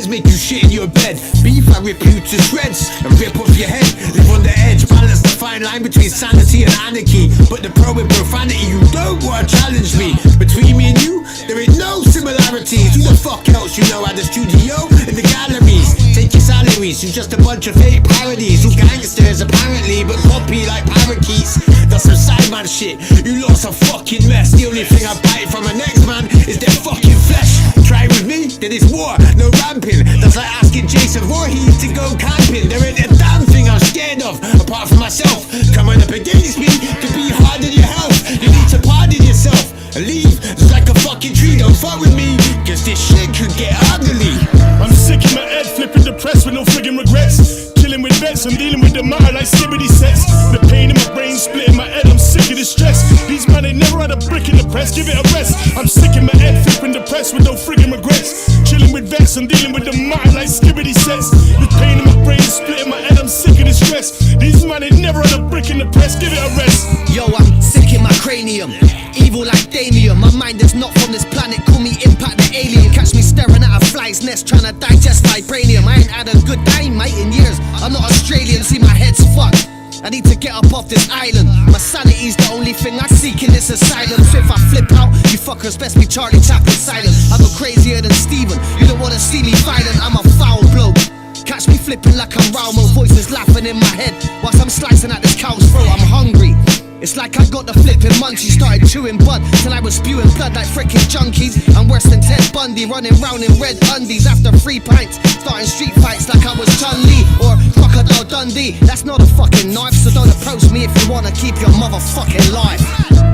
make you shit in your bed. Beef, I rip you to shreds and rip off your head. Live on the edge, balance the fine line between sanity and anarchy. But the pro with profanity, you don't wanna challenge me. Between me and you, there ain't no similarities. Who the fuck else you know at the studio and the galleries? Take your salaries, you're just a bunch of fake parodies. Who gangsters apparently, but copy like parakeets. That's some sideman shit, you lost a fucking mess. The only thing I bite from a next man is their fucking flesh. Try with me, then it's war, no ramping. That's like asking Jason Voorhees to go camping. There ain't a damn thing I'm scared of, apart from myself. Coming up against me could be hard on your health. You need to pardon yourself and leave like a fucking tree. Don't fuck with me, cause this shit could get ugly. I'm sick in my head, flipping depressed with no friggin' regrets. Chilling with vets, I'm dealing with the matter like skibbity sets. The pain in my brain, splitting my head, I'm sick of the stress. These man, they never had a brick in the press, give it a rest. I'm sick in my head, flipping depressed with no friggin' regrets. Chilling with vets, I'm dealing with the matter like skibbity sets. The pain in my brain, splitting my head, I'm sick of the stress. These man, they never had a brick in the press, give it a rest. Yo, I'm sick in my cranium, evil like Damien. My mind is not from this planet, call me Impact the Alien. Catch me staring at a fly's nest, trying to digest vibranium. I ain't had a good time, mate, in years. I'm not Australian, see my head's fucked. I need to get up off this island. My sanity's the only thing I seek in this asylum. So if I flip out, you fuckers best be Charlie Chaplin silent. I go crazier than Steven, you don't wanna see me violent. I'm a foul bloke, catch me flipping like I'm Raumo. Voices laughing in my head whilst I'm slicing at this cow's throat. I'm hungry, it's like I got the flipping munchies. Started chewing bud till I was spewing blood like frickin' junkies. I'm worse than Ted Bundy, running round in red undies after 3 pints, starting street fights like I was Chun-Li or Crocodile Dundee. That's not a fucking knife, so don't approach me if you wanna keep your motherfucking life.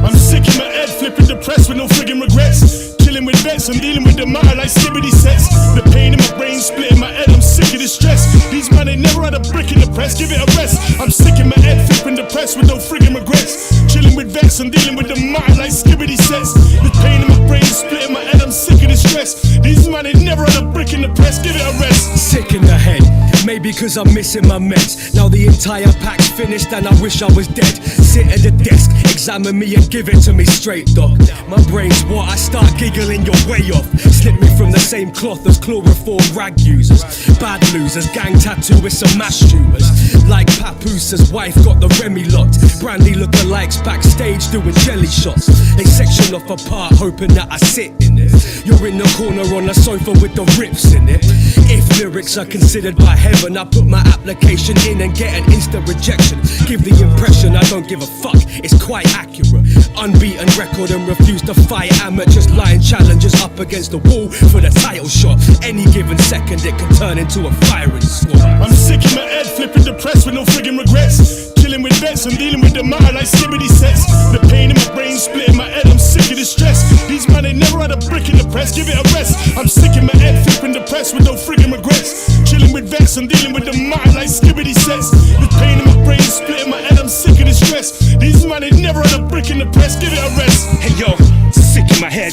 I'm sick in my head, flipping depressed with no friggin' regrets. Chilling with vets, I'm dealing with the matter like skibbity sets. The pain in my brain, splitting my head, I'm sick of the stress. These man, they never had a brick in the press, give it a rest. I'm sick in my head, flipping depressed with no friggin' regrets. Chilling with vets, I'm dealing with the matter like skibbity sets. The pain in my brain, splitting my head, I'm sick of the stress. These man, they never had a brick in the press, give it a rest. Sick in the head, maybe cause I'm missing my meds. Now the entire pack's finished and I wish I was dead. Sit at the desk, examine me and give it to me straight, doc. My brain's what, I start giggling your way off. Slip me from the same cloth as chloroform rag users. Bad losers, gang tattoo with some mass tumors. Like Papoose, wife got the Remy locked. Brandy lookalikes backstage doing jelly shots. They section off a part hoping that I sit in it. You're in the corner on the sofa with the rips in it. If lyrics are considered by heaven, I put my application in and get an instant rejection. Give the impression I don't give a fuck, it's quite accurate. Unbeaten record and refuse to fight amateurs. Lying challengers up against the wall for the title shot. Any given second it can turn into a firing squad. I'm sick in my head, flipping depressed with no friggin' regrets. Chilling with vets, I'm dealing with the matter like skibbity sets. The pain in my brain, splitting my head, I'm sick of the stress. These man, they never had a brick in the press, give it a rest. I'm sick in my head, flipping depressed with no friggin' regrets. Chilling with vets, I'm dealing with the matter like skibbity sets. The pain in my brain, splitting my head, I'm sick of the stress. These man, they never had a brick in the press, give it a rest. Hey yo, sick in my head,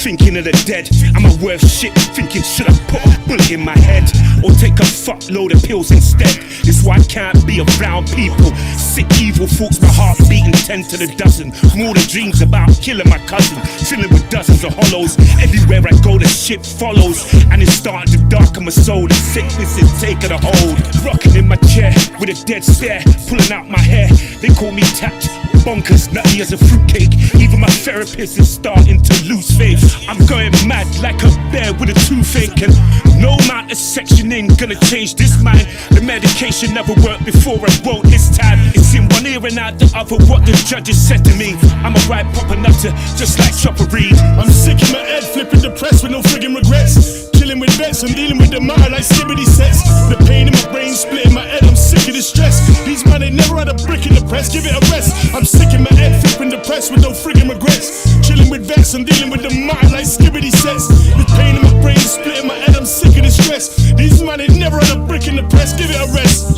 thinking of the dead. I'm a worth shit, thinking should I put a bullet in my head or take a fuckload of pills instead? It's why I can't be around people. Sick evil thoughts, my heart beating 10 to the dozen. From all the dreams about killing my cousin, filling with dozens of hollows. Everywhere I go the shit follows, and it's starting to darken my soul. The sickness is taking a hold. Rocking in my chair with a dead stare, pulling out my hair. They call me tapped, bonkers, nutty as a fruitcake. Even my therapist is starting to lose faith. I'm going mad like a bear with a toothache, and no amount of sectioning gonna change this mind. The medication never worked before, I won't this time. It's in one ear and out the other what the judges said to me. I'm a right proper nutter, just like Chopper Reed. I'm sick in my head, flipping depressed with no friggin' regrets. Chilling with vets, I'm dealing with the matter like skibbity sets. The pain in my brain, splitting my head, I'm sick of the stress. These man, they never had a brick in the press, give it a rest. I'm sick in my head, flipping depressed with no friggin' regrets. Chilling with vets, I'm dealing with the matter like skibbity sets. The pain in my brain, splitting my head, I'm sick of the stress. These man, they never had a brick in the press, give it a rest.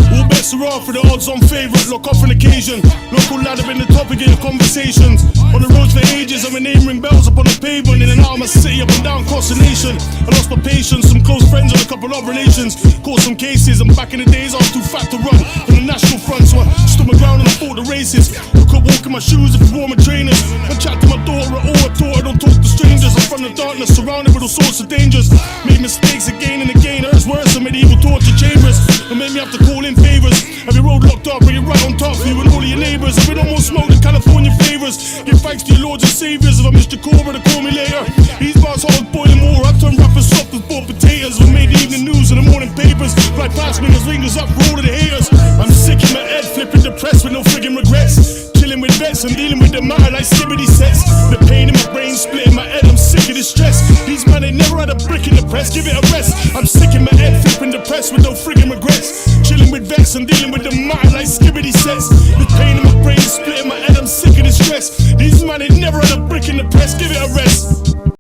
All bets are off for the odds on favourite, lock off an occasion. Local lad have been the topic of the conversations. On the roads for ages, I'm a name ring bells up on the pavement. In and out of my city, up and down across the nation. I lost my patience, some close friends and a couple of relations. Caught some cases, and back in the days I was too fat to run on the national front, so I stood my ground and I fought the races. I could walk in my shoes if you wore my trainers. I chat to my daughter at all, I taught her don't talk to strangers. I'm from the darkness, surrounded with all sorts of dangers. Made mistakes again and again, hurts worse than medieval torture chambers. And made me have to call in favors. Every road locked up, bring it right on top for you and all of your neighbors. If we don't more smoke than California flavors, give thanks to your lords and saviors. If I missed your call, brother, call me later. These bars hard boiling more, I turn rough and soft as boiled potatoes. We made the evening news and the morning papers. Fly past me, his fingers up for all of the haters. I'm sick in my head, flipping depressed with no friggin' regrets. Chilling with vets and dealing with the mind like skibbity sets. The pain in my brain, splitting my head, I'm sick of the stress. These man ain't never had a brick in the press, give it a rest. I'm sick in my head, flipping depressed with no friggin' regrets. Chilling with vets and dealing with the mind like skibbity sets. The pain in my